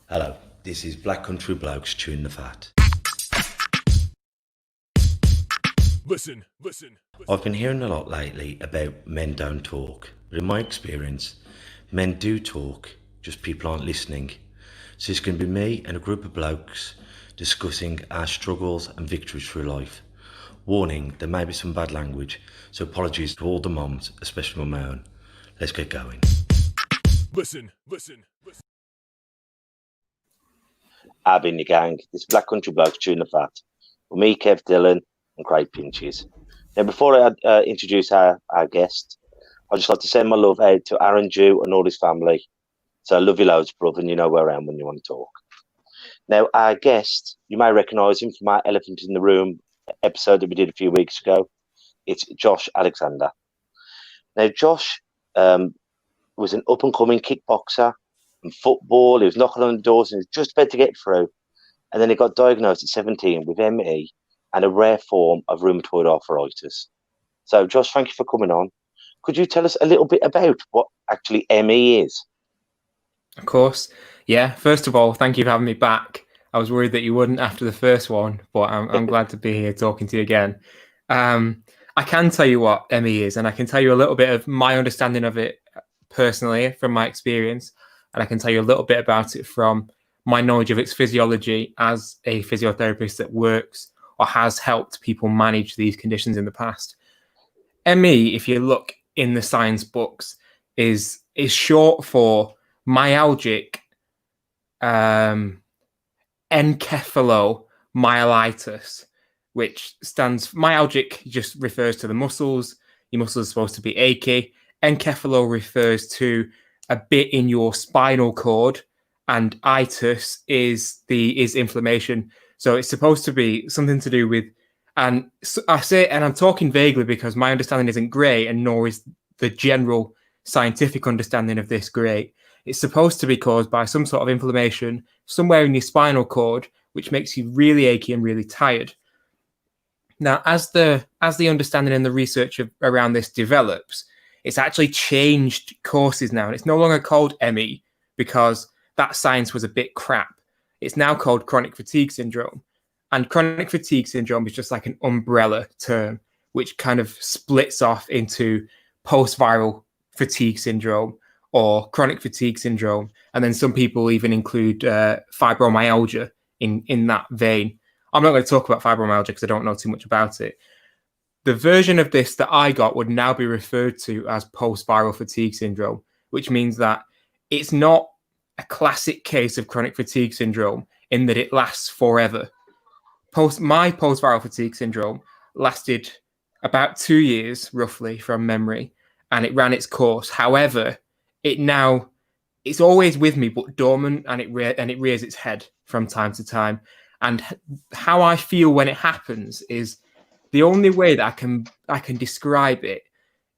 Hello, this is Black Country Blokes chewing the fat. Listen. I've been hearing a lot lately about men don't talk, but in my experience, men do talk, just people aren't listening. So it's going to be me and a group of blokes discussing our struggles and victories through life. Warning, there may be some bad language, so apologies to all the moms, especially my own. Let's get going. Listen. I've been the gang. This is Black Country Blokes chewing the fat. With me, Kev Dillon, and Craig Pinches. Now, before I introduce our guest, I'd just like to send my love out to Aaron Jew and all his family. So I love you loads, brother, and you know where I am when you want to talk. Now, our guest, you may recognise him from our Elephant in the Room episode that we did a few weeks ago. It's Josh Alexander. Now, Josh was an up-and-coming kickboxer and football. He was knocking on the doors and he was just about to get through. And then he got diagnosed at 17 with ME and a rare form of rheumatoid arthritis. So, Josh, thank you for coming on. Could you tell us a little bit about what actually ME is? Of course. Yeah. First of all, thank you for having me back. I was worried that you wouldn't after the first one, but I'm glad to be here talking to you again. I can tell you what ME is, and I can tell you a little bit of my understanding of it personally from my experience, and I can tell you a little bit about it from my knowledge of its physiology as a physiotherapist that works or has helped people manage these conditions in the past. ME, if you look in the science books, is short for myalgic encephalomyelitis, which stands myalgic just refers to the muscles. Your muscles are supposed to be achy. Encephalo refers to a bit in your spinal cord, and itis is inflammation. So it's supposed to be something to do with, and I say, and I'm talking vaguely because my understanding isn't great, and nor is the general scientific understanding of this great. It's supposed to be caused by some sort of inflammation somewhere in your spinal cord, which makes you really achy and really tired. Now, as the understanding and the research around this develops, it's actually changed courses now, and it's no longer called ME because that science was a bit crap. It's now called chronic fatigue syndrome, and chronic fatigue syndrome is just like an umbrella term, which kind of splits off into postviral fatigue syndrome or chronic fatigue syndrome, and then some people even include fibromyalgia in that vein. I'm not going to talk about fibromyalgia because I don't know too much about it. The version of this that I got would now be referred to as post-viral fatigue syndrome, which means that it's not a classic case of chronic fatigue syndrome in that it lasts forever. My post-viral fatigue syndrome lasted about 2 years, roughly, from memory, and it ran its course. However, it's always with me, but dormant, and it rears its head from time to time. And how I feel when it happens is the only way that I can describe it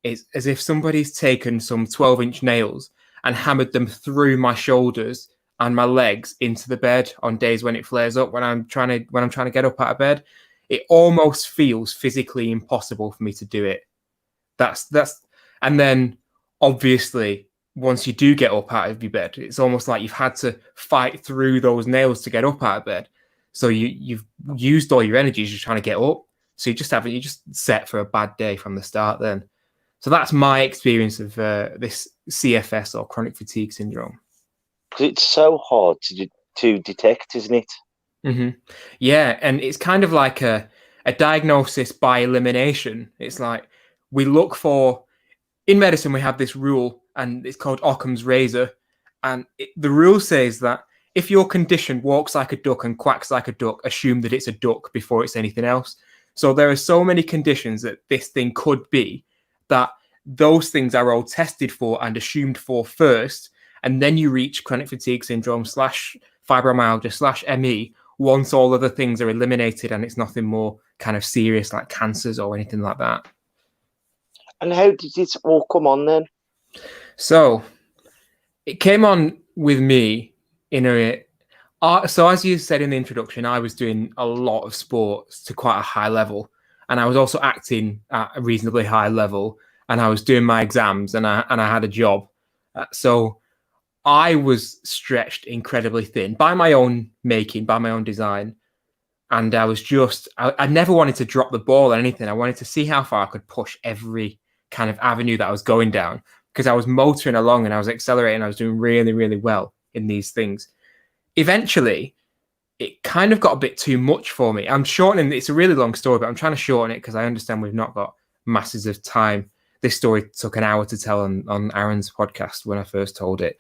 is as if somebody's taken some 12-inch nails and hammered them through my shoulders and my legs into the bed on days when it flares up when I'm trying to get up out of bed. It almost feels physically impossible for me to do it. And then obviously once you do get up out of your bed, it's almost like you've had to fight through those nails to get up out of bed. So you've used all your energies just trying to get up. So you just set for a bad day from the start then. So that's my experience of this CFS or chronic fatigue syndrome. Because it's so hard to detect, isn't it? Mm-hmm. Yeah, and it's kind of like a diagnosis by elimination. It's like we look for, in medicine, we have this rule, and it's called Occam's razor. And the rule says that if your condition walks like a duck and quacks like a duck, assume that it's a duck before it's anything else. So there are so many conditions that this thing could be that those things are all tested for and assumed for first. And then you reach chronic fatigue syndrome / fibromyalgia / ME once all other things are eliminated and it's nothing more kind of serious like cancers or anything like that. And how did this all come on then? So it came on with me so as you said in the introduction, I was doing a lot of sports to quite a high level, and I was also acting at a reasonably high level, and I was doing my exams, and I had a job. So I was stretched incredibly thin by my own making, by my own design. And I was I never wanted to drop the ball or anything. I wanted to see how far I could push every kind of avenue that I was going down, because I was motoring along and I was accelerating. I was doing really, really well in these things. Eventually, it kind of got a bit too much for me. I'm shortening, it's a really long story, but I'm trying to shorten it because I understand we've not got masses of time. This story took an hour to tell on Aaron's podcast when I first told it.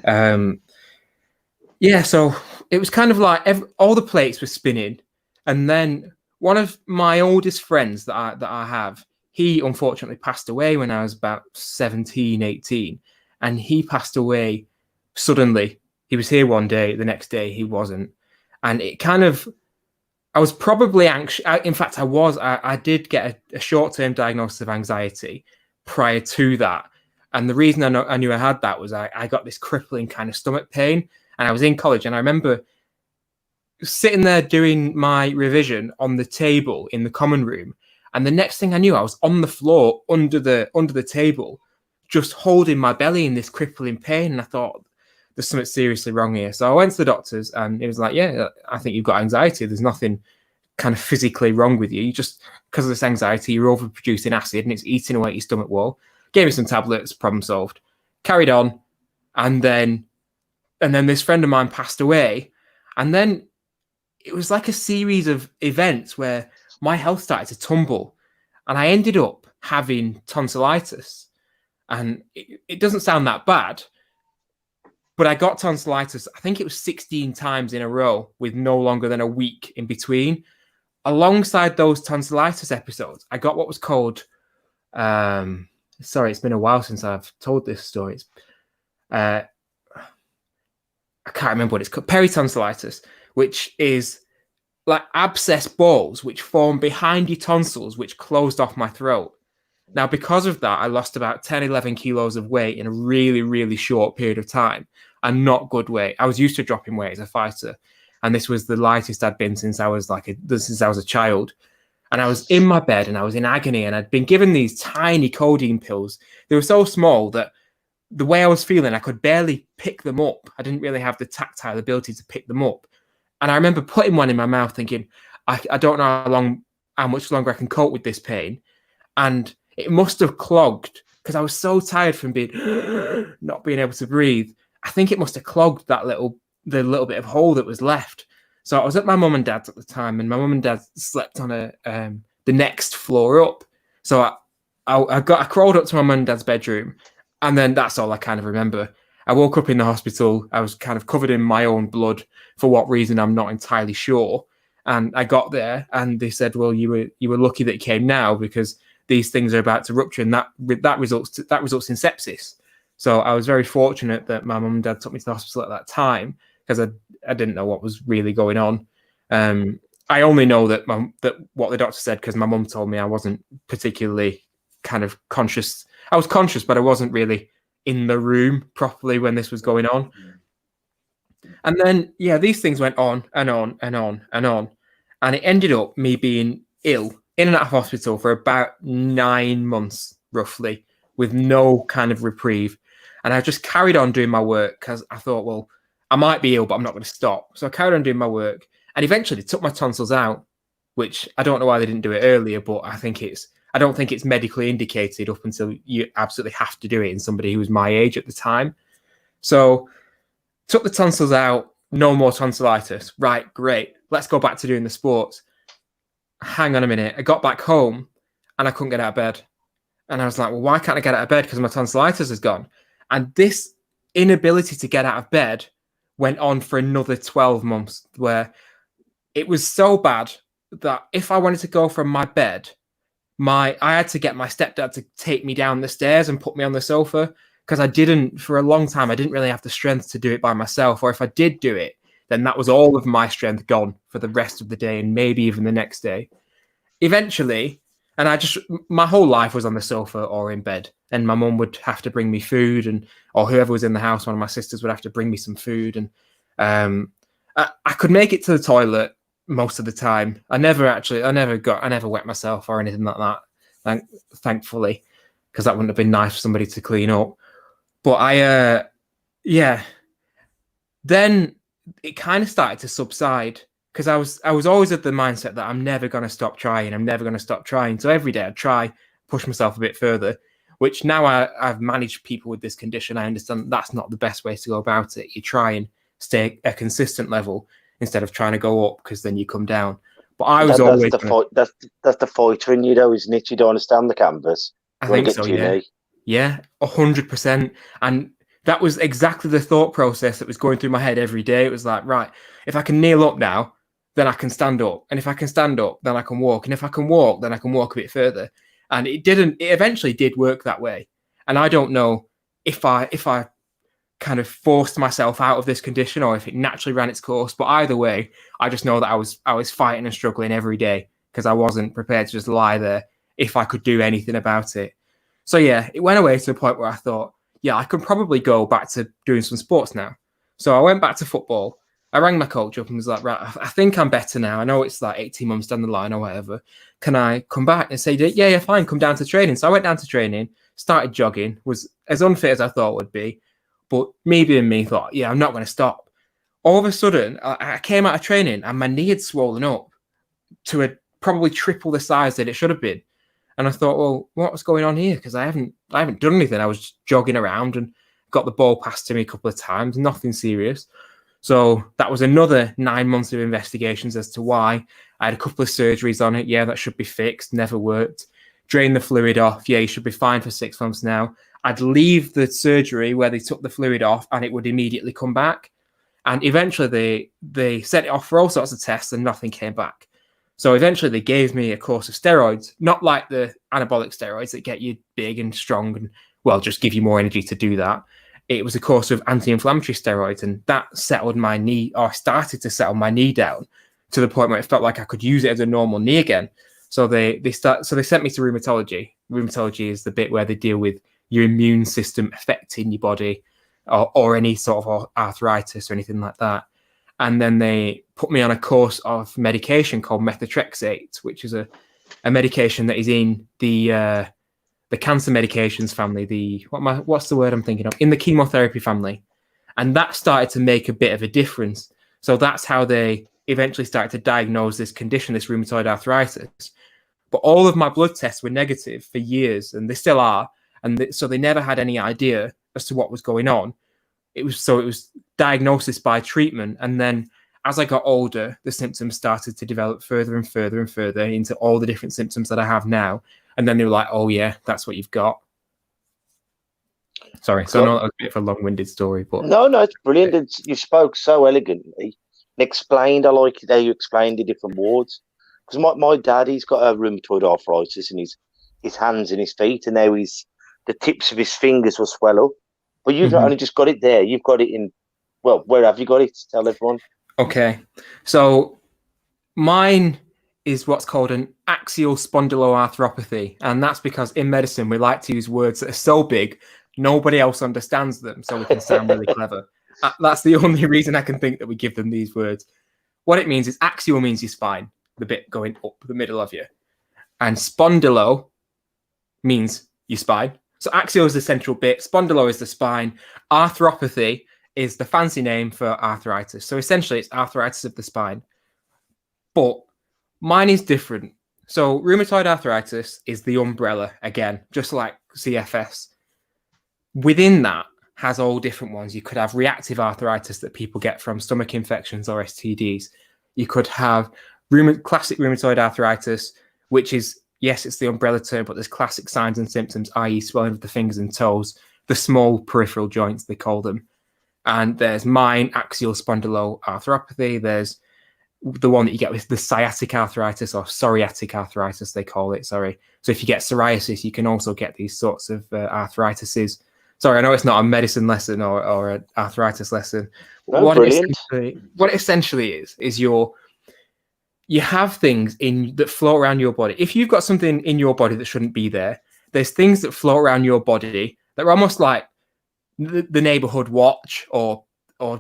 So it was kind of like all the plates were spinning. And then one of my oldest friends that I have, he unfortunately passed away when I was about 17, 18. And he passed away suddenly. He was here one day, the next day he wasn't. And it kind of, I was probably anxious. In fact, I did get a short-term diagnosis of anxiety prior to that. And the reason I knew I had that was I got this crippling kind of stomach pain. And I was in college, and I remember sitting there doing my revision on the table in the common room. And the next thing I knew, I was on the floor under the table, just holding my belly in this crippling pain. And I thought, there's something seriously wrong here. So I went to the doctors, and it was like, yeah, I think you've got anxiety. There's nothing kind of physically wrong with you. You just, because of this anxiety, you're overproducing acid and it's eating away at your stomach wall. Gave me some tablets, problem solved. Carried on. And then this friend of mine passed away. And then it was like a series of events where my health started to tumble. And I ended up having tonsillitis. And it doesn't sound that bad, but I got tonsillitis, I think it was 16 times in a row with no longer than a week in between. Alongside those tonsillitis episodes, I got what was called, sorry, it's been a while since I've told this story. I can't remember what it's called, peritonsillitis, which is like abscess balls which form behind your tonsils, which closed off my throat. Now, because of that, I lost about 10, 11 kilos of weight in a really, really short period of time, and not good weight. I was used to dropping weight as a fighter, and this was the lightest I'd been since I was a child. And I was in my bed and I was in agony, and I'd been given these tiny codeine pills. They were so small that the way I was feeling, I could barely pick them up. I didn't really have the tactile ability to pick them up. And I remember putting one in my mouth thinking, I don't know how much longer I can cope with this pain. And it must have clogged, because I was so tired from not being able to breathe. I think it must have clogged the little bit of hole that was left. So I was at my mum and dad's at the time, and my mum and dad slept on the next floor up. So I crawled up to my mum and dad's bedroom, and then that's all I kind of remember. I woke up in the hospital. I was kind of covered in my own blood. For what reason, I'm not entirely sure. And I got there, and they said, "Well, you were lucky that it came now, because these things are about to rupture, and that results in sepsis." So I was very fortunate that my mum and dad took me to the hospital at that time, because I didn't know what was really going on. I only know that what the doctor said because my mum told me. I wasn't particularly kind of conscious. I was conscious, but I wasn't really in the room properly when this was going on. And then, yeah, these things went on and on and on and on. And it ended up me being ill in and out of hospital for about 9 months, roughly, with no kind of reprieve. And I just carried on doing my work because I thought, well, I might be ill, but I'm not going to stop. So I carried on doing my work. And eventually they took my tonsils out, which I don't know why they didn't do it earlier, but I don't think it's medically indicated up until you absolutely have to do it in somebody who was my age at the time. So took the tonsils out, no more tonsillitis. Right, great. Let's go back to doing the sports. Hang on a minute. I got back home and I couldn't get out of bed. And I was like, well, why can't I get out of bed? Because my tonsillitis is gone. And this inability to get out of bed went on for another 12 months, where it was so bad that if I wanted to go from my bed, I had to get my stepdad to take me down the stairs and put me on the sofa, because for a long time, I didn't really have the strength to do it by myself. Or if I did do it, then that was all of my strength gone for the rest of the day and maybe even the next day. Eventually, my whole life was on the sofa or in bed, and my mum would have to bring me food, or whoever was in the house, one of my sisters would have to bring me some food. And I could make it to the toilet most of the time. I never wet myself or anything like that, thankfully, because that wouldn't have been nice for somebody to clean up. But yeah. Then it kind of started to subside because I was always of the mindset that I'm never going to stop trying. I'm never going to stop trying. So every day I'd try, push myself a bit further, which now I've managed people with this condition. I understand that's not the best way to go about it. You try and stay at a consistent level instead of trying to go up because then you come down. But I was always that's the fighter in you, though, isn't it? You don't understand the canvas. I You want think to get so, to your yeah. knee. Yeah, 100%. And that was exactly the thought process that was going through my head every day. It was like, right, if I can kneel up now, then I can stand up. And if I can stand up, then I can walk. And if I can walk, then I can walk a bit further. And it eventually did work that way. And I don't know if I kind of forced myself out of this condition or if it naturally ran its course. But either way, I just know that I was fighting and struggling every day because I wasn't prepared to just lie there if I could do anything about it. So yeah, it went away to a point where I thought, yeah, I could probably go back to doing some sports now. So I went back to football. I rang my coach up and was like, right, I think I'm better now. I know it's like 18 months down the line or whatever. Can I come back and say, yeah, fine, come down to training. So I went down to training, started jogging, was as unfit as I thought it would be. But me being me thought, yeah, I'm not going to stop. All of a sudden, I came out of training and my knee had swollen up to probably triple the size that it should have been. And I thought, well, what's going on here? Because I haven't done anything. I was just jogging around and got the ball passed to me a couple of times, nothing serious. So that was another 9 months of investigations as to why. I had a couple of surgeries on it. Yeah, that should be fixed. Never worked. Drain the fluid off. Yeah, you should be fine for 6 months now. I'd leave the surgery where they took the fluid off and it would immediately come back. And eventually they sent it off for all sorts of tests and nothing came back. So eventually they gave me a course of steroids, not like the anabolic steroids that get you big and strong and, well, just give you more energy to do that. It was a course of anti-inflammatory steroids, and that settled my knee, or started to settle my knee down to the point where it felt like I could use it as a normal knee again. So they sent me to rheumatology. Rheumatology is the bit where they deal with your immune system affecting your body or any sort of arthritis or anything like that. And then they put me on a course of medication called methotrexate, which is a medication that is in the cancer medications family. What's the word I'm thinking of? In the chemotherapy family. And that started to make a bit of a difference. So that's how they eventually started to diagnose this condition, this rheumatoid arthritis. But all of my blood tests were negative for years, and they still are. And so they never had any idea as to what was going on. It was diagnosis by treatment. And then as I got older, the symptoms started to develop further and further and further into all the different symptoms that I have now. And then they were like, oh, yeah, that's what you've got. Sorry, so I know that was a bit of a long-winded story. But No, it's brilliant. You spoke so elegantly and explained. I like how you explained the different wards. Because my dad, he's got a rheumatoid arthritis in his hands and his feet, and now the tips of his fingers will swell up. But you've not only just got it there, you've got it in, well, where have you got it? Tell everyone. Okay, so mine is what's called an axial spondyloarthropathy, and that's because in medicine we like to use words that are so big nobody else understands them, so we can sound really clever. That's the only reason I can think that we give them these words. What it means is axial means your spine, the bit going up the middle of you, and spondylo means your spine. So axial is the central bit, spondylo is the spine, arthropathy is the fancy name for arthritis. So essentially it's arthritis of the spine. But mine is different. So rheumatoid arthritis is the umbrella, again, just like CFS. Within that has all different ones. You could have reactive arthritis that people get from stomach infections or STDs. You could have classic rheumatoid arthritis, which is, yes, it's the umbrella term, but there's classic signs and symptoms, i.e. swelling of the fingers and toes, the small peripheral joints, they call them. And there's mine, axial spondyloarthropathy. There's the one that you get with the sciatic arthritis or psoriatic arthritis, they call it, sorry. So if you get psoriasis, you can also get these sorts of arthritises. Sorry, I know it's not a medicine lesson or an arthritis lesson. No, what brilliant. What it essentially is you have things that float around your body. If you've got something in your body that shouldn't be there, there's things that float around your body that are almost like the neighborhood watch or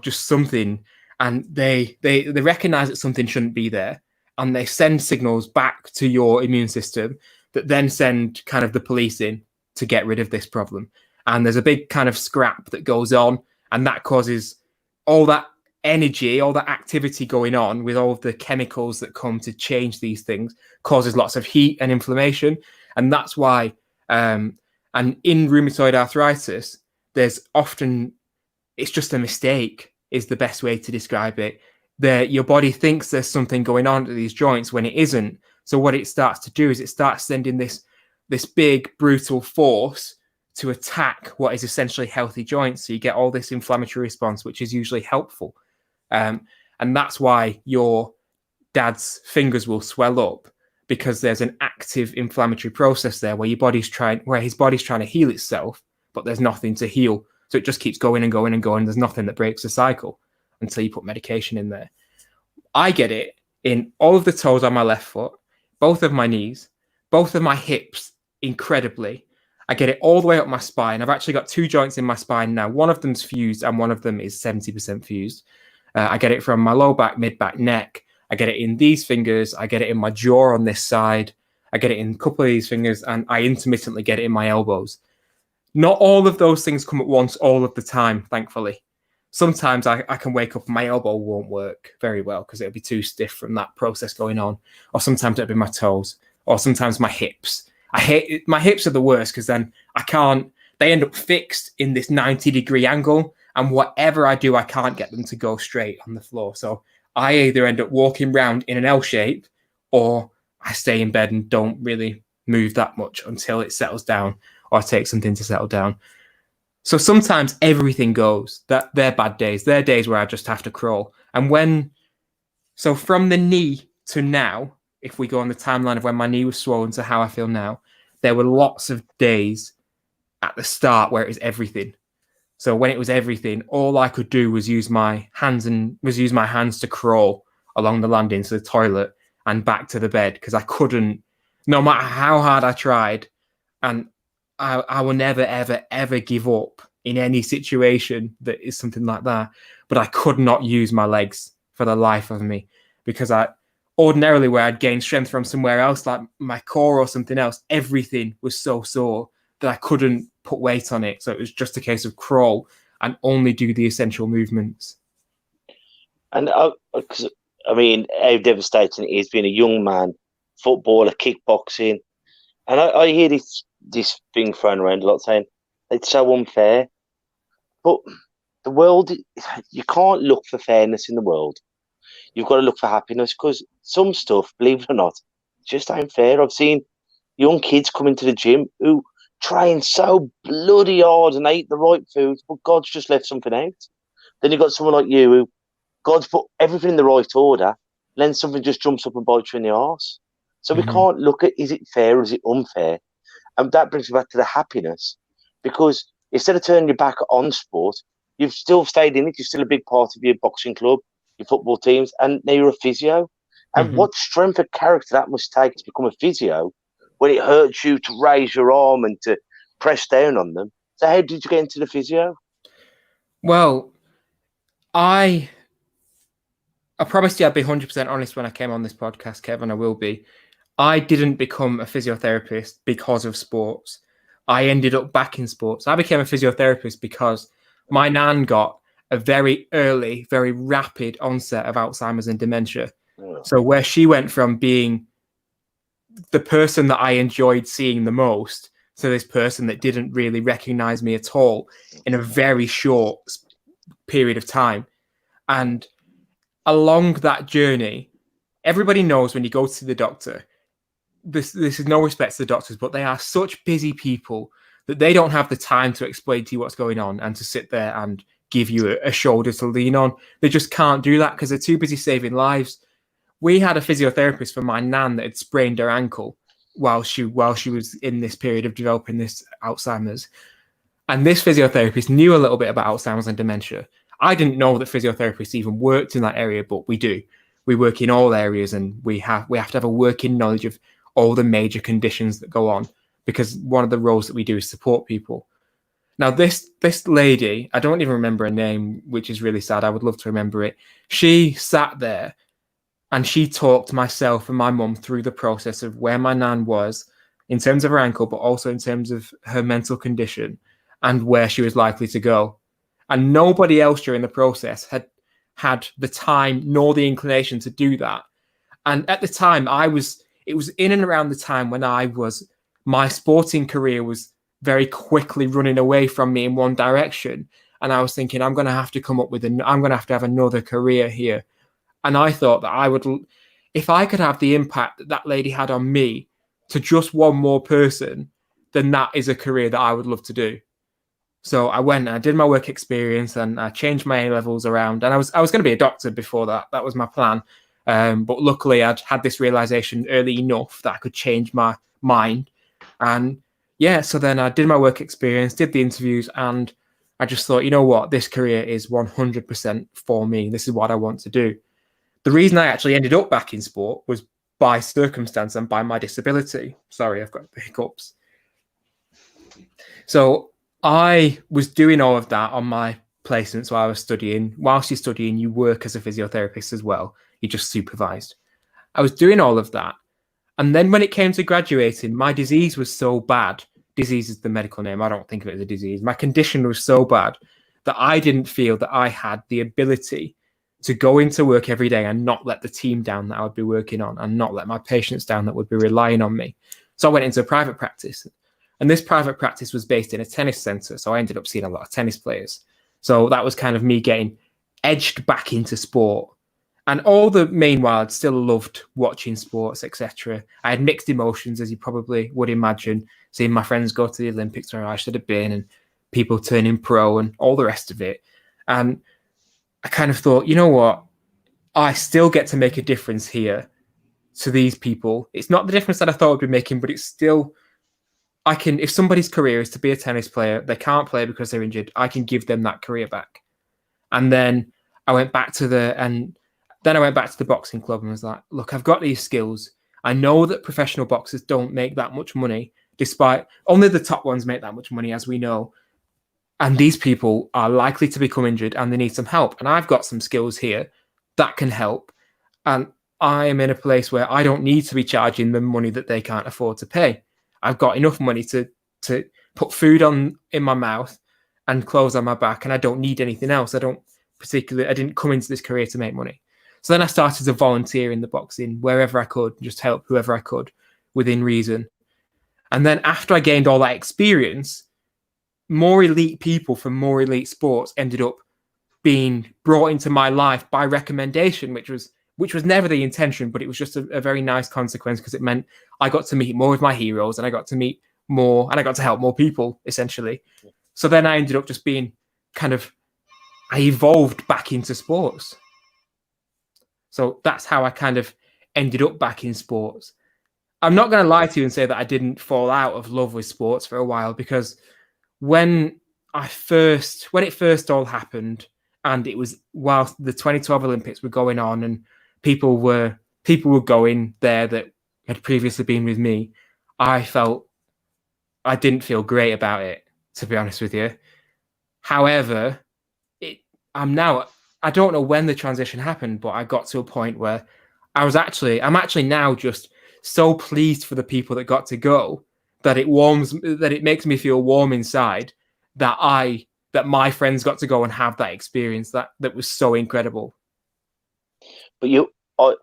just something, and they recognize that something shouldn't be there, and they send signals back to your immune system that then send kind of the police in to get rid of this problem. And there's a big kind of scrap that goes on, and that causes all that energy, all that activity going on with all of the chemicals that come to change these things, causes lots of heat and inflammation. And that's why, and in rheumatoid arthritis, there's often, it's just a mistake is the best way to describe it. Your body thinks there's something going on at these joints when it isn't. So what it starts to do is it starts sending this big brutal force to attack what is essentially healthy joints. So you get all this inflammatory response, which is usually helpful. And that's why your dad's fingers will swell up, because there's an active inflammatory process there where his body's trying to heal itself, but there's nothing to heal. So it just keeps going and going and going. There's nothing that breaks the cycle until you put medication in there. I get it in all of the toes on my left foot, both of my knees, both of my hips, incredibly. I get it all the way up my spine. I've actually got 2 joints in my spine now. One of them's fused and one of them is 70% fused. I get it from my low back, mid back, neck. I get it in these fingers. I get it in my jaw on this side. I get it in a couple of these fingers, and I intermittently get it in my elbows. Not all of those things come at once all of the time, thankfully. Sometimes I can wake up and my elbow won't work very well because it'll be too stiff from that process going on. Or sometimes it'll be my toes, or sometimes my hips. I hate it. My hips are the worst because then they end up fixed in this 90-degree angle. And whatever I do, I can't get them to go straight on the floor. So I either end up walking around in an L shape, or I stay in bed and don't really move that much until it settles down, or I take something to settle down. So sometimes everything goes. They're bad days. They're days where I just have to crawl. And so from the knee to now, if we go on the timeline of when my knee was swollen to how I feel now, there were lots of days at the start where it was everything. So when it was everything, all I could do was use my hands to crawl along the landing to the toilet and back to the bed, because I couldn't, no matter how hard I tried. And I will never, ever, ever give up in any situation that is something like that. But I could not use my legs for the life of me, because ordinarily where I'd gain strength from somewhere else, like my core or something else, everything was so sore that I couldn't put weight on it. So it was just a case of crawl and only do the essential movements. And how devastating it is being a young man, footballer, kickboxing. And I hear this thing thrown around a lot saying it's so unfair. But the world, you can't look for fairness in the world. You've got to look for happiness, because some stuff, believe it or not, just ain't fair. I've seen young kids come into the gym who train so bloody hard and eat the right foods, but God's just left something out. Then you've got someone like you who God's put everything in the right order, then something just jumps up and bites you in the arse. So we can't look at, is it fair or is it unfair? And that brings me back to the happiness, because instead of turning your back on sport, you've still stayed in it. You're still a big part of your boxing club, your football teams, and now you're a physio. And what strength of character that must take to become a physio when it hurts you to raise your arm and to press down on them. So how did you get into the physio? Well, I promised you I'd be 100% honest when I came on this podcast, Kevin. I will be. I didn't become a physiotherapist because of sports. I ended up back in sports. I became a physiotherapist because my nan got a very early, very rapid onset of Alzheimer's and dementia. So where she went from being the person that I enjoyed seeing the most to this person that didn't really recognize me at all in a very short period of time. And along that journey, everybody knows when you go to the doctor, this is no respect to the doctors, but they are such busy people that they don't have the time to explain to you what's going on and to sit there and give you a shoulder to lean on. They just can't do that because they're too busy saving lives. We had a physiotherapist for my nan that had sprained her ankle while she was in this period of developing this Alzheimer's. And this physiotherapist knew a little bit about Alzheimer's and dementia. I didn't know that physiotherapists even worked in that area, but we do. We work in all areas, and we have to have a working knowledge of all the major conditions that go on, because one of the roles that we do is support people. Now, this lady, I don't even remember her name, which is really sad. I would love to remember it. She sat there and she talked myself and my mum through the process of where my nan was in terms of her ankle, but also in terms of her mental condition and where she was likely to go. And nobody else during the process had the time nor the inclination to do that. And at the time, it was in and around the time when my sporting career was very quickly running away from me in one direction. And I was thinking, I'm going to have to come up with I'm going to have another career here. And I thought that if I could have the impact that that lady had on me to just one more person, then that is a career that I would love to do. So I went and I did my work experience and I changed my A levels around. And I was going to be a doctor before that. That was my plan. But luckily I'd had this realization early enough that I could change my mind. And yeah, so then I did my work experience, did the interviews, and I just thought, you know what, this career is 100% for me. This is what I want to do. The reason I actually ended up back in sport was by circumstance and by my disability. Sorry, I've got the hiccups. So I was doing all of that on my placements while I was studying. Whilst you're studying, you work as a physiotherapist as well. You're just supervised. I was doing all of that. And then when it came to graduating, my disease was so bad. Disease is the medical name. I don't think of it as a disease. My condition was so bad that I didn't feel that I had the ability to go into work every day and not let the team down that I would be working on and not let my patients down that would be relying on me. So I went into a private practice. And this private practice was based in a tennis center. So I ended up seeing a lot of tennis players. So that was kind of me getting edged back into sport. And meanwhile, I'd still loved watching sports, etc. I had mixed emotions, as you probably would imagine, seeing my friends go to the Olympics where I should have been and people turning pro and all the rest of it. And I kind of thought, you know what? I still get to make a difference here to these people. It's not the difference that I thought I'd be making, but it's still, if somebody's career is to be a tennis player, they can't play because they're injured, I can give them that career back. And then I went back to the boxing club and was like, look, I've got these skills. I know that professional boxers don't make that much money, despite only the top ones make that much money, as we know. And these people are likely to become injured and they need some help. And I've got some skills here that can help. And I am in a place where I don't need to be charging them money that they can't afford to pay. I've got enough money to put food in my mouth and clothes on my back, and I don't need anything else. I didn't come into this career to make money. So then I started to volunteer in the boxing wherever I could, just help whoever I could within reason. And then after I gained all that experience, more elite people from more elite sports ended up being brought into my life by recommendation, which was never the intention, but it was just a very nice consequence because it meant I got to meet more of my heroes and I got to meet more and I got to help more people, essentially. So then I ended up just being I evolved back into sports. So that's how I kind of ended up back in sports. I'm not going to lie to you and say that I didn't fall out of love with sports for a while, because when it first all happened, and it was whilst the 2012 Olympics were going on and people were going there that had previously been with me, I didn't feel great about it, to be honest with you. However, I don't know when the transition happened, but I got to a point where I'm actually now just so pleased for the people that got to go that it makes me feel warm inside that my friends got to go and have that experience that was so incredible. But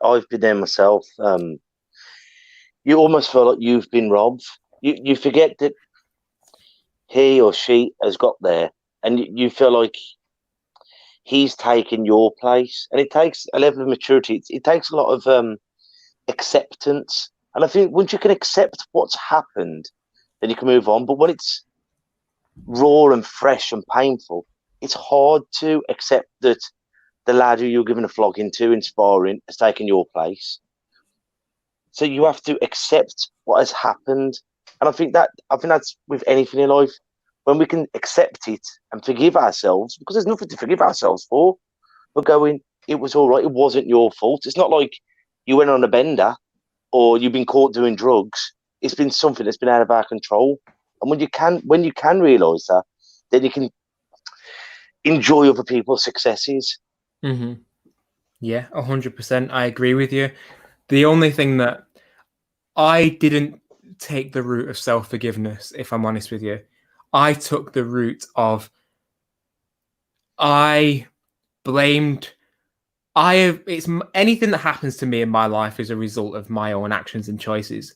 I've been there myself. You almost feel like you've been robbed. You forget that he or she has got there, and you feel like he's taken your place. And it takes a level of maturity. It takes a lot of acceptance. And I think once you can accept what's happened, then you can move on. But when it's raw and fresh and painful, it's hard to accept that the lad who you're giving a flogging to in sparring has taken your place. So you have to accept what has happened. And I think that's with anything in life. When we can accept it and forgive ourselves, because there's nothing to forgive ourselves for. We're going, it was all right. It wasn't your fault. It's not like you went on a bender or you've been caught doing drugs. It's been something that's been out of our control. And when you can realise that, then you can enjoy other people's successes. Mm-hmm. Yeah, 100%. I agree with you. The only thing that I didn't take the route of self-forgiveness, if I'm honest with you. I took the route of I blamed. It's anything that happens to me in my life is a result of my own actions and choices,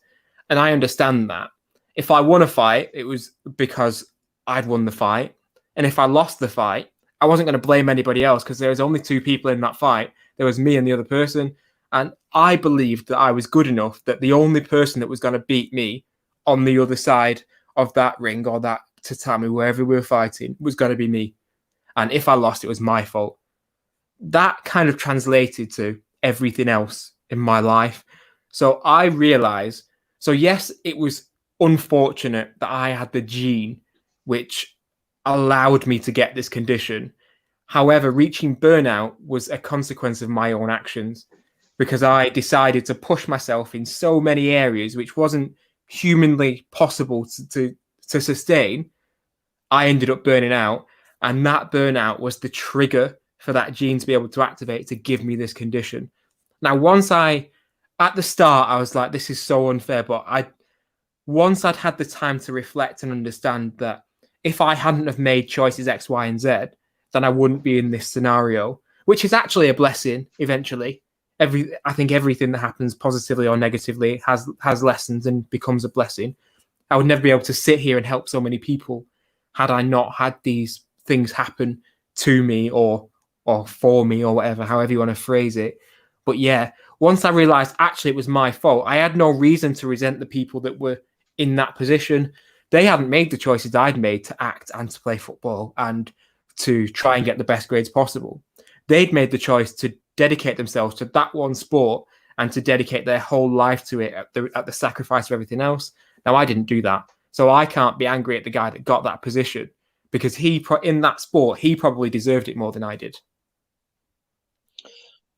and I understand that. If I won a fight, it was because I'd won the fight, and if I lost the fight, I wasn't going to blame anybody else because there was only two people in that fight. There was me and the other person, and I believed that I was good enough that the only person that was going to beat me on the other side of that ring or that tatami, wherever we were fighting, was going to be me. And if I lost, it was my fault. That kind of translated to everything else in my life. So I realized, so yes, it was unfortunate that I had the gene which allowed me to get this condition. However, reaching burnout was a consequence of my own actions because I decided to push myself in so many areas which wasn't humanly possible to sustain. I ended up burning out, and that burnout was the trigger for that gene to be able to activate to give me this condition. Now, at the start, I was like, this is so unfair, but once I'd had the time to reflect and understand that if I hadn't have made choices X, Y, and Z, then I wouldn't be in this scenario, which is actually a blessing eventually. I think everything that happens positively or negatively has lessons and becomes a blessing. I would never be able to sit here and help so many people had I not had these things happen to me or for me or whatever, however you want to phrase it. But yeah, once I realized actually it was my fault, I had no reason to resent the people that were in that position. They hadn't made the choices I'd made to act and to play football and to try and get the best grades possible. They'd made the choice to dedicate themselves to that one sport and to dedicate their whole life to it at the sacrifice of everything else. Now, I didn't do that. So I can't be angry at the guy that got that position because in that sport, he probably deserved it more than I did.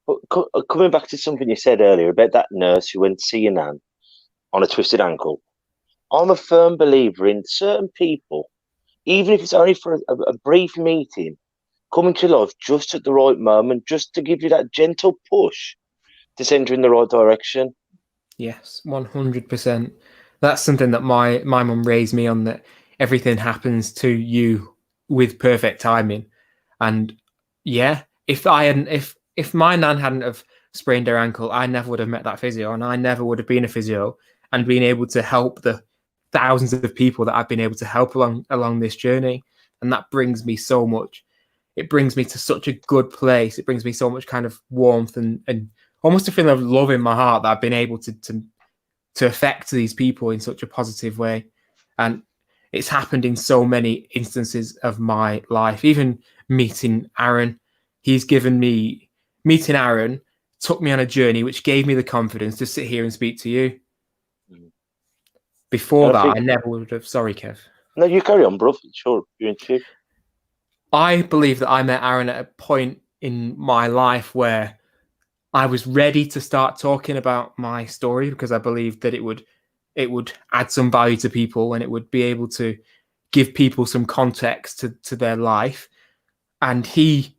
But coming back to something you said earlier about that nurse who went to see your nan on a twisted ankle, I'm a firm believer in certain people, even if it's only for a brief meeting, coming to life just at the right moment, just to give you that gentle push to send you in the right direction. Yes, 100%. That's something that my mum raised me on, that everything happens to you with perfect timing. And yeah, if my nan hadn't have sprained her ankle, I never would have met that physio, and I never would have been a physio and been able to help the thousands of people that I've been able to help along this journey. And that brings me so much. It brings me to such a good place. It brings me so much kind of warmth and almost a feeling of love in my heart that I've been able to affect these people in such a positive way. And it's happened in so many instances of my life. Even meeting Aaron, meeting Aaron took me on a journey which gave me the confidence to sit here and speak to you. Before that, I never would have. Sorry, Kev. No, you carry on, bro. Sure, you're into it. I believe that I met Aaron at a point in my life where I was ready to start talking about my story because I believed that it would add some value to people and it would be able to give people some context to their life. And he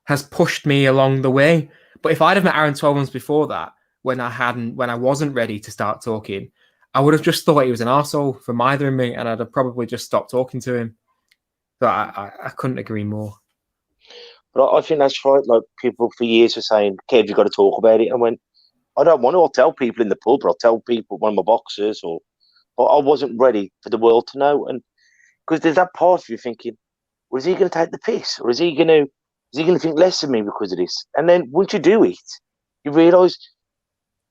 has pushed me along the way. But if I'd have met Aaron 12 months before that, when I wasn't ready to start talking, I would have just thought he was an arsehole for mithering me, and I'd have probably just stopped talking to him. So I couldn't agree more. But I think that's right. Like, people for years were saying, Kev, you've got to talk about it. And when I don't want to, I'll tell people in the pub, or I'll tell people, one of my boxers, but I wasn't ready for the world to know. And because there's that part of you thinking, well, is he going to take the piss? Or is he going to think less of me because of this? And then once you do it, you realise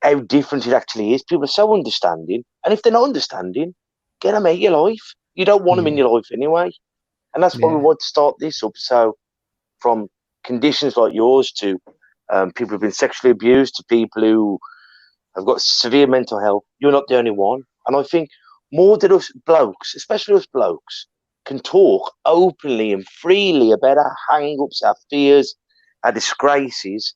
how different it actually is. People are so understanding. And if they're not understanding, get them out of your life. You don't want them in your life anyway. And that's why we want to start this up. So from conditions like yours to people who've been sexually abused to people who have got severe mental health, you're not the only one. And I think more that us blokes, especially us blokes, can talk openly and freely about our hang-ups, our fears, our disgraces,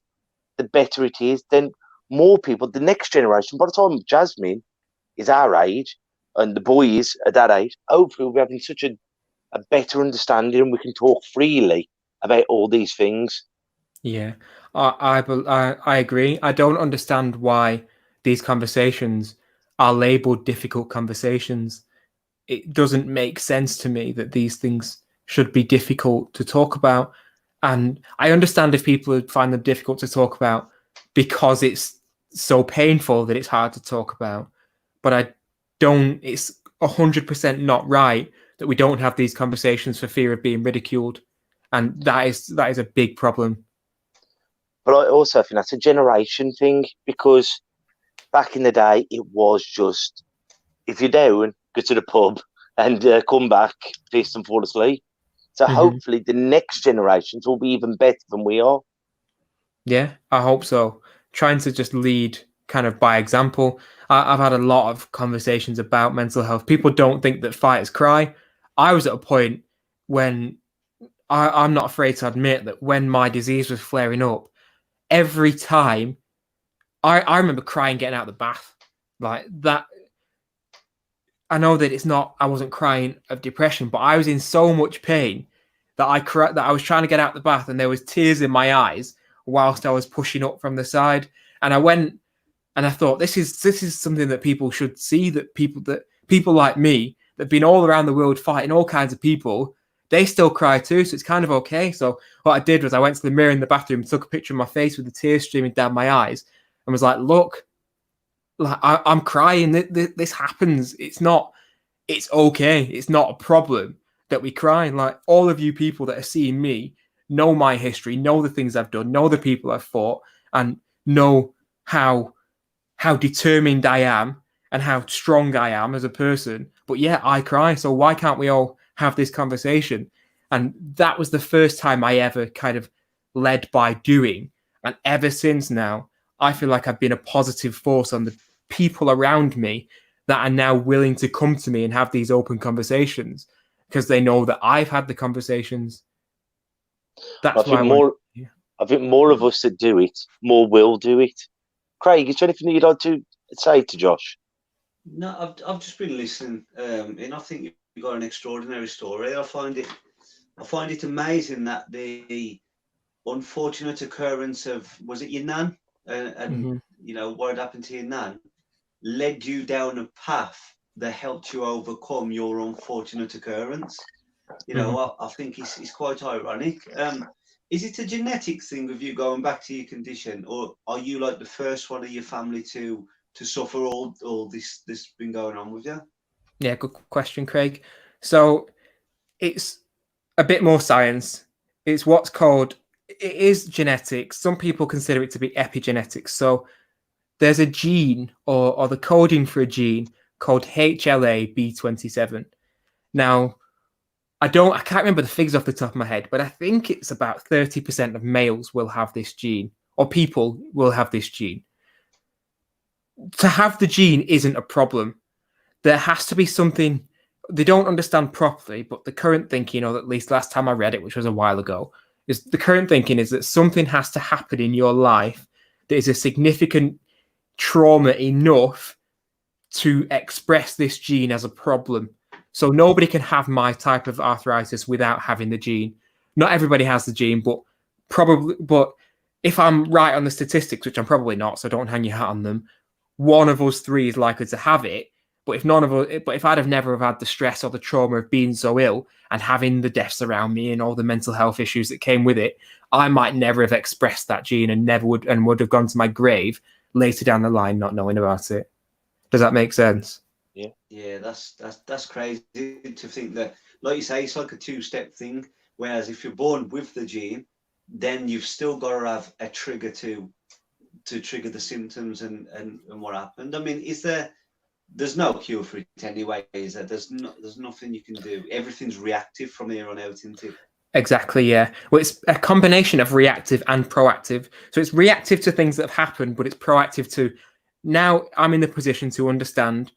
the better it is. Then more people, the next generation, by the time Jasmine is our age and the boys at that age, hopefully we'll be having such a better understanding and we can talk freely about all these things. Yeah, I agree. I don't understand why these conversations are labeled difficult conversations. It doesn't make sense to me that these things should be difficult to talk about. And I understand if people find them difficult to talk about because it's so painful that it's hard to talk about. But it's 100% not right that we don't have these conversations for fear of being ridiculed. And that is a big problem. But I also think that's a generation thing, because back in the day, it was just, if you're down, go to the pub and come back, feast and fall asleep. So hopefully the next generations will be even better than we are. Yeah, I hope so. Trying to just lead kind of by example. I've had a lot of conversations about mental health. People don't think that fighters cry. I was at a point when I'm not afraid to admit that when my disease was flaring up, every time I remember crying getting out of the bath. Like that. I know that I wasn't crying of depression, but I was in so much pain that I was trying to get out the bath and there was tears in my eyes whilst I was pushing up from the side. And I went and I thought, this is something that people should see, that people like me that have been all around the world fighting all kinds of people, they still cry too. So it's kind of okay. So what I did was I went to the mirror in the bathroom, took a picture of my face with the tears streaming down my eyes and was like, look, like I'm crying. This happens. It's okay. It's not a problem that we cry. And like all of you people that are seeing me know my history, know the things I've done, know the people I've fought, and know how determined I am and how strong I am as a person. But yeah, I cry. So why can't we all have this conversation? And that was the first time I ever kind of led by doing. And ever since now, I feel like I've been a positive force on the people around me that are now willing to come to me and have these open conversations because they know that I've had the conversations. That's I think more of us that do it, more will do it. Craig, is there anything that you'd like to say to Josh? No, I've just been listening, and I think you've got an extraordinary story. I find it amazing that the unfortunate occurrence of, was it your nan, and you know what had happened to your nan, led you down a path that helped you overcome your unfortunate occurrence. You know, I think it's quite ironic. Is it a genetic thing of you going back to your condition, or are you like the first one of your family to suffer all this been going on with you? Yeah, good question, Craig. So it's a bit more science. It's what's called, it is genetics. Some people consider it to be epigenetics. So there's a gene or the coding for a gene called HLA-B27. Now, I can't remember the figures off the top of my head, but I think it's about 30% of males will have this gene, or people will have this gene. To have the gene isn't a problem. There has to be something they don't understand properly, but the current thinking, or at least last time I read it, which was a while ago, is the current thinking is that something has to happen in your life that is a significant trauma enough to express this gene as a problem. So nobody can have my type of arthritis without having the gene. Not everybody has the gene, but if I'm right on the statistics, which I'm probably not, so don't hang your hat on them, one of us three is likely to have it. But if I'd have never have had the stress or the trauma of being so ill and having the deaths around me and all the mental health issues that came with it, I might never have expressed that gene and would have gone to my grave later down the line not knowing about it. Does that make sense? Yeah, that's crazy to think that, like you say, it's like a two-step thing. Whereas if you're born with the gene, then you've still got to have a trigger to trigger the symptoms and what happened. I mean, there's no cure for it anyway, is there? There's nothing you can do. Everything's reactive from here on out, isn't it? Exactly, yeah. Well, it's a combination of reactive and proactive. So it's reactive to things that have happened, but it's proactive to, now I'm in the position to understand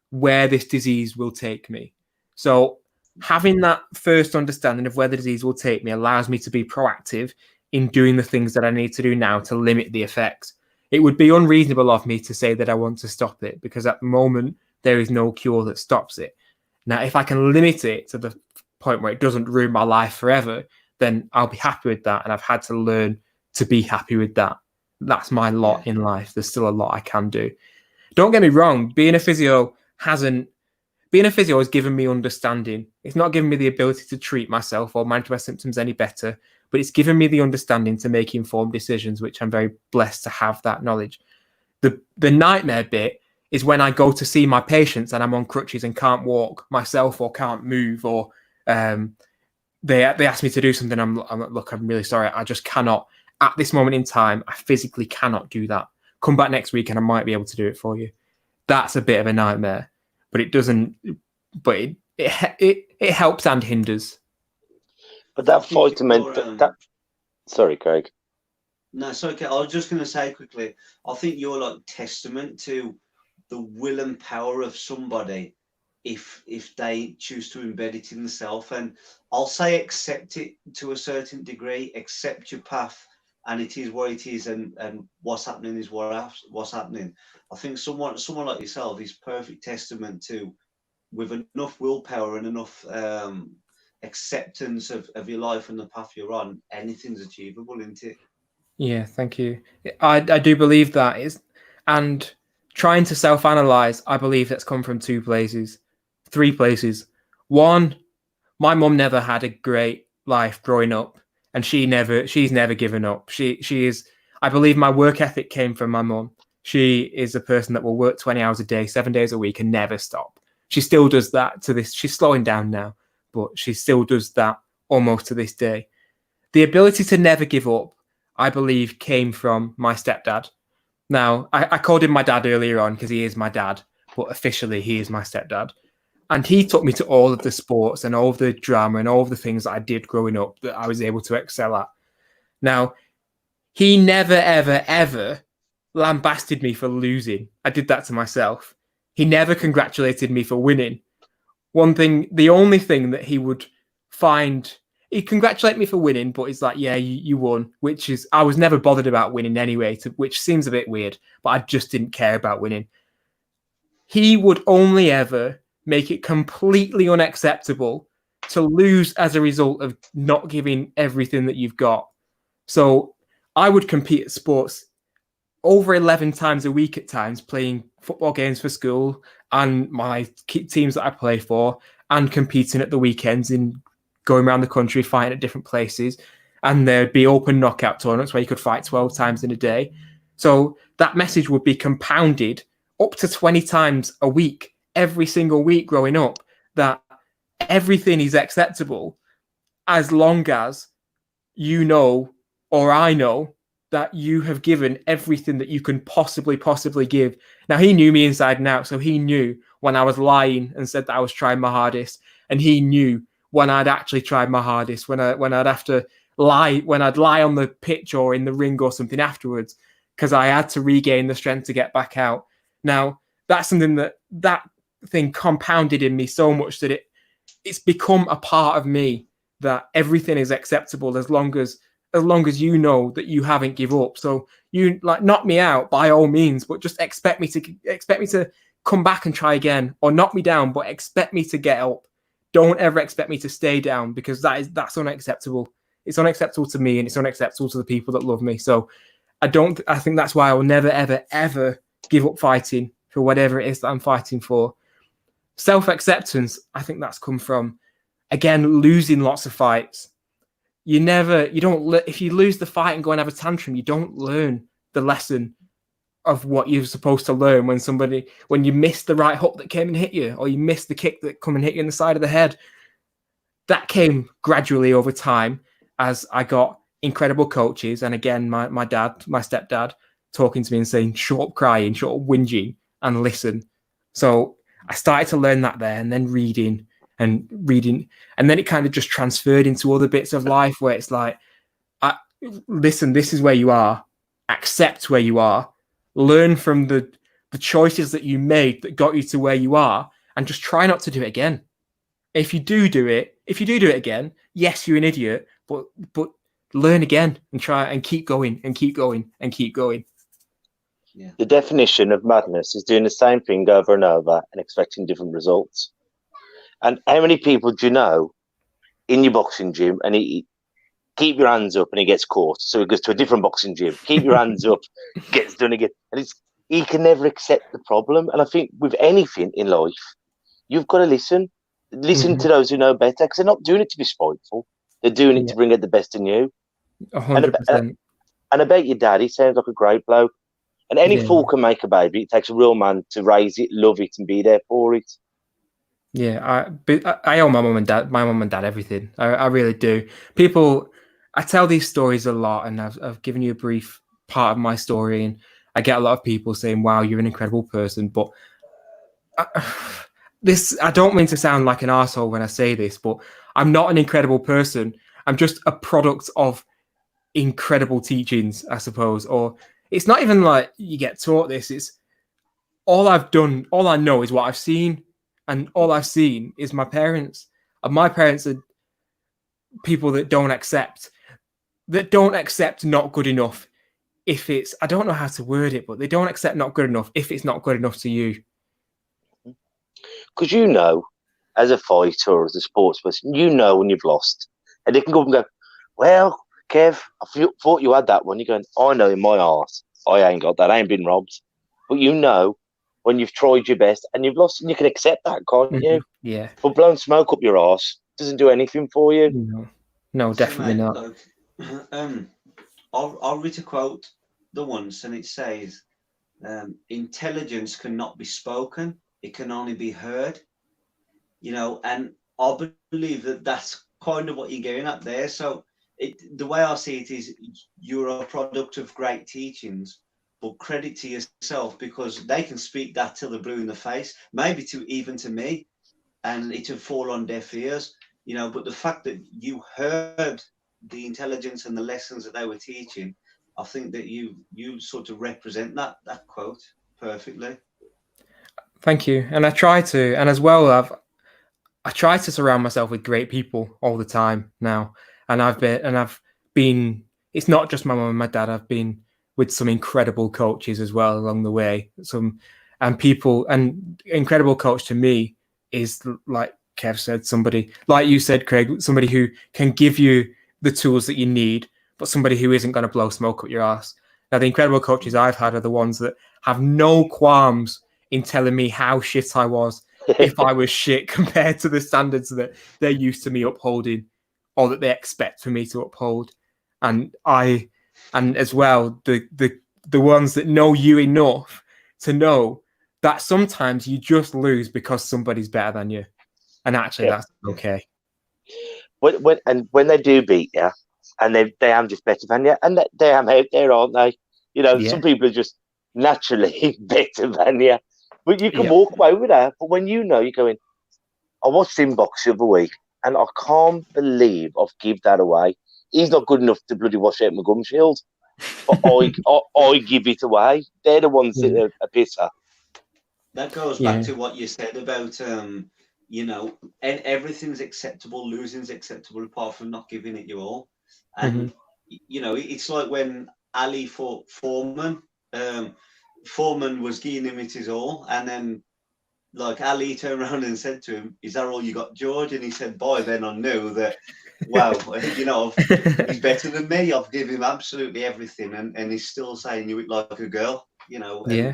where this disease will take me. So having that first understanding of where the disease will take me allows me to be proactive in doing the things that I need to do now to limit the effects. It would be unreasonable of me to say that I want to stop it, because at the moment there is no cure that stops it. Now, if I can limit it to the point where it doesn't ruin my life forever, then I'll be happy with that. And I've had to learn to be happy with that. That's my lot in life. There's still a lot I can do. Don't get me wrong. Being a physio has given me understanding. It's not given me the ability to treat myself or manage my symptoms any better, but it's given me the understanding to make informed decisions, which I'm very blessed to have that knowledge. The nightmare bit is when I go to see my patients and I'm on crutches and can't walk myself or can't move, or they ask me to do something. I'm like, look, I'm really sorry. I just cannot, at this moment in time, I physically cannot do that. Come back next week and I might be able to do it for you. That's a bit of a nightmare, but it doesn't, but it helps and hinders. But that fight meant that. Sorry, Craig. No, it's okay. I was just going to say quickly, I think you're like testament to the will and power of somebody if they choose to embed it in themselves. And I'll say accept it to a certain degree, accept your path, and it is what it is, and what's happening is what's happening. I think someone like yourself is perfect testament to, with enough willpower and enough acceptance of your life and the path you're on, anything's achievable, isn't it? Yeah, thank you. I do believe that is, and trying to self-analyze, I believe that's come from three places. One, my mum never had a great life growing up, and she's never given up. She is, I believe my work ethic came from my mum. She is a person that will work 20 hours a day, 7 days a week, and never stop. She still does that to this. She's slowing down now, but she still does that almost to this day. The ability to never give up, I believe, came from my stepdad. Now, I called him my dad earlier on because he is my dad, but officially he is my stepdad. And he took me to all of the sports and all of the drama and all of the things that I did growing up that I was able to excel at. Now, he never, ever, ever lambasted me for losing. I did that to myself. He never congratulated me for winning. The only thing that he would find, he'd congratulate me for winning, but he's like, yeah, you won, which is, I was never bothered about winning anyway, which seems a bit weird, but I just didn't care about winning. He would only ever make it completely unacceptable to lose as a result of not giving everything that you've got. So I would compete at sports over 11 times a week at times, playing football games for school and my teams that I play for, and competing at the weekends in going around the country, fighting at different places. And there'd be open knockout tournaments where you could fight 12 times in a day. So that message would be compounded up to 20 times a week, every single week growing up, that everything is acceptable as long as you know, or I know, that you have given everything that you can possibly give. Now, he knew me inside and out, so he knew when I was lying and said that I was trying my hardest, and he knew when I'd actually tried my hardest, when I'd have to lie, when I'd lie on the pitch or in the ring or something afterwards, because I had to regain the strength to get back out. Now, that's something that thing compounded in me so much that it's become a part of me, that everything is acceptable as long as you know that you haven't give up. So you like knock me out by all means, but just expect me to come back and try again, or knock me down, but expect me to get up. Don't ever expect me to stay down, because that's unacceptable. It's unacceptable to me, and it's unacceptable to the people that love me. So I think that's why I will never, ever, ever give up fighting for whatever it is that I'm fighting for. Self-acceptance, I think that's come from, again, losing lots of fights. If you lose the fight and go and have a tantrum, you don't learn the lesson of what you're supposed to learn when you miss the right hook that came and hit you, or you miss the kick that come and hit you in the side of the head. That came gradually over time as I got incredible coaches. And again, my stepdad talking to me and saying, shut up crying, shut up whinging, and listen. So I started to learn that there, and then reading, and then it kind of just transferred into other bits of life where it's like, listen, this is where you are, accept where you are, learn from the choices that you made that got you to where you are, and just try not to do it again. If you do it again, yes, you're an idiot, but learn again and try and keep going and keep going and keep going. Yeah. The definition of madness is doing the same thing over and over and expecting different results. And how many people do you know in your boxing gym, and he keep your hands up and he gets caught, so he goes to a different boxing gym, keep your hands up, gets done again, and he can never accept the problem. And I think with anything in life, you've got to listen to those who know better, because they're not doing it to be spiteful. They're doing it Yeah. to bring out the best in you. 100%. And I bet your dad, he sounds like a great bloke. And any Yeah. fool can make a baby. It takes a real man to raise it, love it, and be there for it. Yeah, I owe my mum and dad everything. I really do. People, I tell these stories a lot, and I've given you a brief part of my story, and I get a lot of people saying, "Wow, you're an incredible person." But I don't mean to sound like an arsehole when I say this, but I'm not an incredible person. I'm just a product of incredible teachings, I suppose. Or it's not even like you get taught this. It's all I've done, all I know is what I've seen. And all I've seen is my parents. And my parents are people that don't accept not good enough if it's, I don't know how to word it, but they don't accept not good enough if it's not good enough to you. Because as a fighter or as a sports person, when you've lost. And they can go up and go, well, Kev, thought you had that one. You're going, I know in my arse, I ain't got that. I ain't been robbed. But when you've tried your best and you've lost, and you can accept that, can't you? Yeah. But blowing smoke up your arse doesn't do anything for you. No, definitely mate, not. I'll read a quote the once, and it says, intelligence cannot be spoken, it can only be heard. And I believe that that's kind of what you're getting at there. So the way I see it is you're a product of great teachings, but credit to yourself, because they can speak that till they're blue in the face, maybe even to me, and it would fall on deaf ears, but the fact that you heard the intelligence and the lessons that they were teaching, I think that you sort of represent that quote perfectly. Thank you. And I try to, and as well, I try to surround myself with great people all the time now. And I've been, it's not just my mum and my dad. I've been with some incredible coaches as well along the way. And incredible coach to me is, like Kev said, somebody, like you said, Craig, somebody who can give you the tools that you need, but somebody who isn't going to blow smoke up your ass. Now, the incredible coaches I've had are the ones that have no qualms in telling me how shit I was, if I was shit compared to the standards that they're used to me upholding or that they expect for me to uphold. And as well, the ones that know you enough to know that sometimes you just lose because somebody's better than you. And actually, that's okay. When they do beat you, and they am just better than you, and they am out there, aren't they? Some people are just naturally better than you. But you can walk away with that. But when you're going, I watched him box the other week, and I can't believe I've give that away. He's not good enough to bloody wash out my gum shield. But I give it away. They're the ones that are a pisser. That goes back to what you said about, and everything's acceptable, losing's acceptable, apart from not giving it your all. And, it's like when Ali fought Foreman. Foreman was giving him it his all, and then like Ali turned around and said to him, "Is that all you got, George?" And he said, "Boy, then I knew that, wow, he's better than me. I've given him absolutely everything, and he's still saying you look like a girl, Yeah,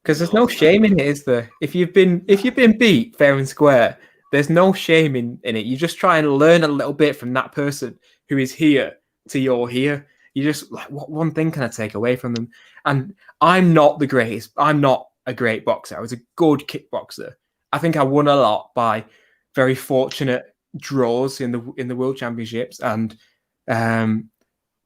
because there's no shame in it, is there? If you've been beat fair and square, there's no shame in it. You just try and learn a little bit from that person who is here to you're here. You just like, what one thing can I take away from them? And I'm not the greatest. I'm not a great boxer. I was a good kickboxer. I think I won a lot by very fortunate draws in the World Championships, and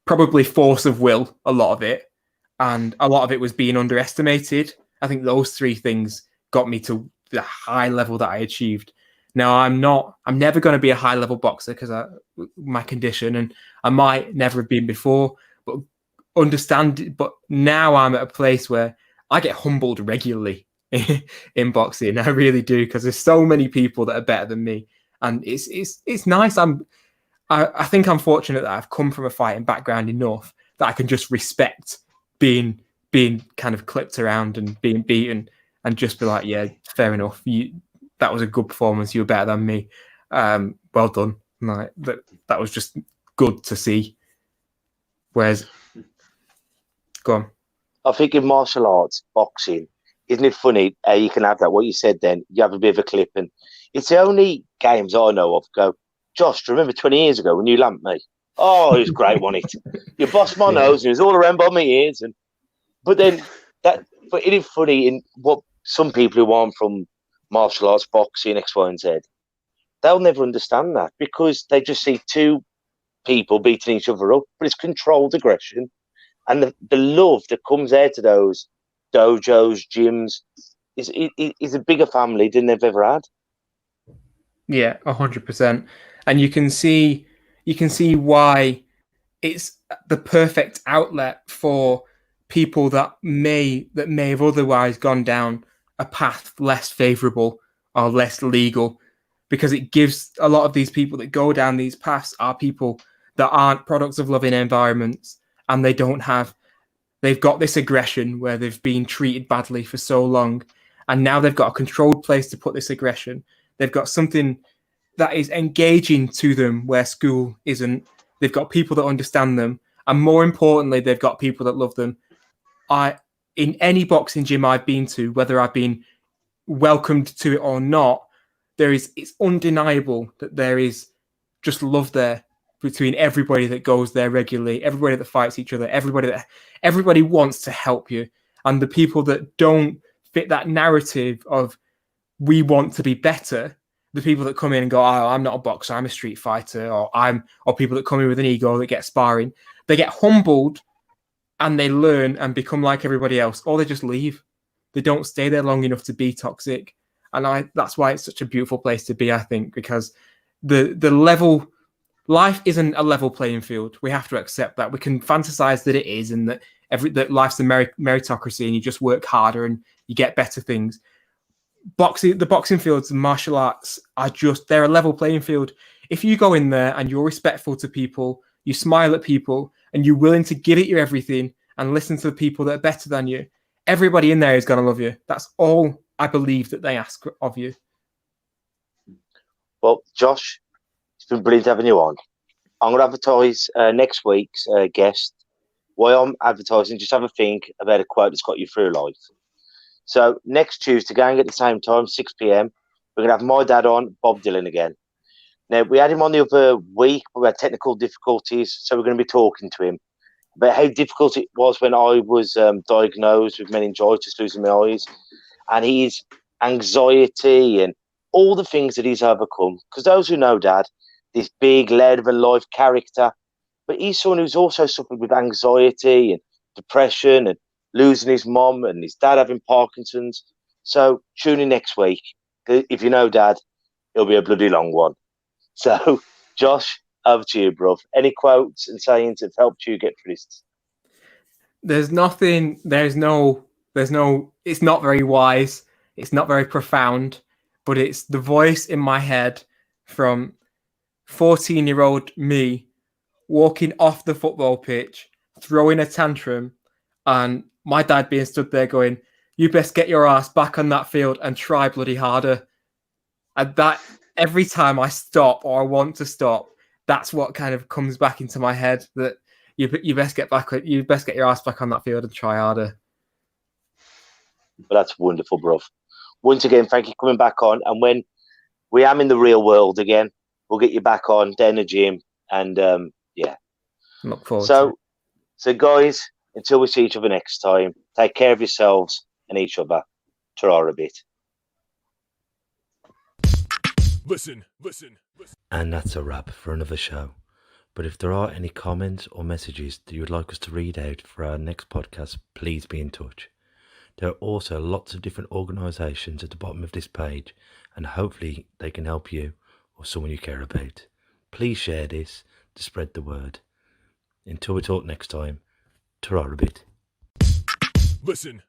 probably force of will, a lot of it. And a lot of it was being underestimated. I think those three things got me to the high level that I achieved. Now, I'm never going to be a high level boxer because my condition, and I might never have been before, but now I'm at a place where I get humbled regularly in boxing. I really do, because there's so many people that are better than me. And it's nice. I think I'm fortunate that I've come from a fighting background enough that I can just respect being kind of clipped around and being beaten, and just be like, yeah, fair enough. That was a good performance. You were better than me. Well done. Like that was just good to see. Whereas, go on. I think in martial arts, boxing, isn't it funny you can have that? What you said then, you have a bit of a clip, and it's the only games I know of go, Josh, do you remember 20 years ago when you lamped me? Oh, it was great, wasn't it? You bossed my Yeah. nose and it was all around by my ears. But it is funny in what some people who aren't from martial arts, boxing, X, Y, and Z, they'll never understand that because they just see two people beating each other up, but it's controlled aggression. And the love that comes out of those dojos, gyms, is a bigger family than they've ever had. Yeah, 100%. And you can see why it's the perfect outlet for people that may have otherwise gone down a path less favorable or less legal, because it gives a lot of these people that go down these paths are people that aren't products of loving environments, and they've got this aggression where they've been treated badly for so long, and now they've got a controlled place to put this aggression. They've got something that is engaging to them where school isn't. They've got people that understand them, and more importantly, they've got people that love them. In any boxing gym I've been to, whether I've been welcomed to it or not, it's undeniable that there is just love there between everybody that goes there regularly, everybody that fights each other, everybody wants to help you. And the people that don't fit that narrative of we want to be better, the people that come in and go, oh, I'm not a boxer, I'm a street fighter, or people that come in with an ego that get sparring, they get humbled and they learn and become like everybody else, or they just leave. They don't stay there long enough to be toxic. And that's why it's such a beautiful place to be, I think, because the level, life isn't a level playing field. We have to accept that. We can fantasize that it is, and that life's a meritocracy and you just work harder and you get better things. The boxing fields and martial arts they're a level playing field. If you go in there and you're respectful to people, you smile at people, and you're willing to give it your everything and listen to the people that are better than you, everybody in there is going to love you. That's all I believe that they ask of you. Well, Josh, it's been brilliant having you on. I'm going to advertise next week's guest. While I'm advertising, just have a think about a quote that's got you through life. So next Tuesday, going at the same time, 6 p.m, we're going to have my dad on, Bob Dylan again. Now, we had him on the other week, but we had technical difficulties, so we're going to be talking to him about how difficult it was when I was diagnosed with meningitis, losing my eyes, and his anxiety and all the things that he's overcome. Because those who know Dad, this big, loud-of-a-life character, but he's someone who's also suffered with anxiety and depression and losing his mom and his dad having Parkinson's. So tune in next week. If you know Dad, it'll be a bloody long one. So, Josh, over to you, bruv. Any quotes and sayings that have helped you get through this? It's not very wise. It's not very profound, but it's the voice in my head from 14-year-old me walking off the football pitch, throwing a tantrum, and my dad being stood there going, you best get your ass back on that field and try bloody harder. And that every time I stop or I want to stop, that's what kind of comes back into my head, that you best get your ass back on that field and try harder. Well, that's wonderful, bruv. Once again, thank you for coming back on. And when we am in the real world again, we'll get you back on down the gym. And yeah. Look forward to it. So guys, until we see each other next time, take care of yourselves and each other. Ta-ra a bit. Listen. And that's a wrap for another show. But if there are any comments or messages that you would like us to read out for our next podcast, please be in touch. There are also lots of different organisations at the bottom of this page, and hopefully they can help you or someone you care about. Please share this to spread the word. Until we talk next time, ta-ra a bit. Listen.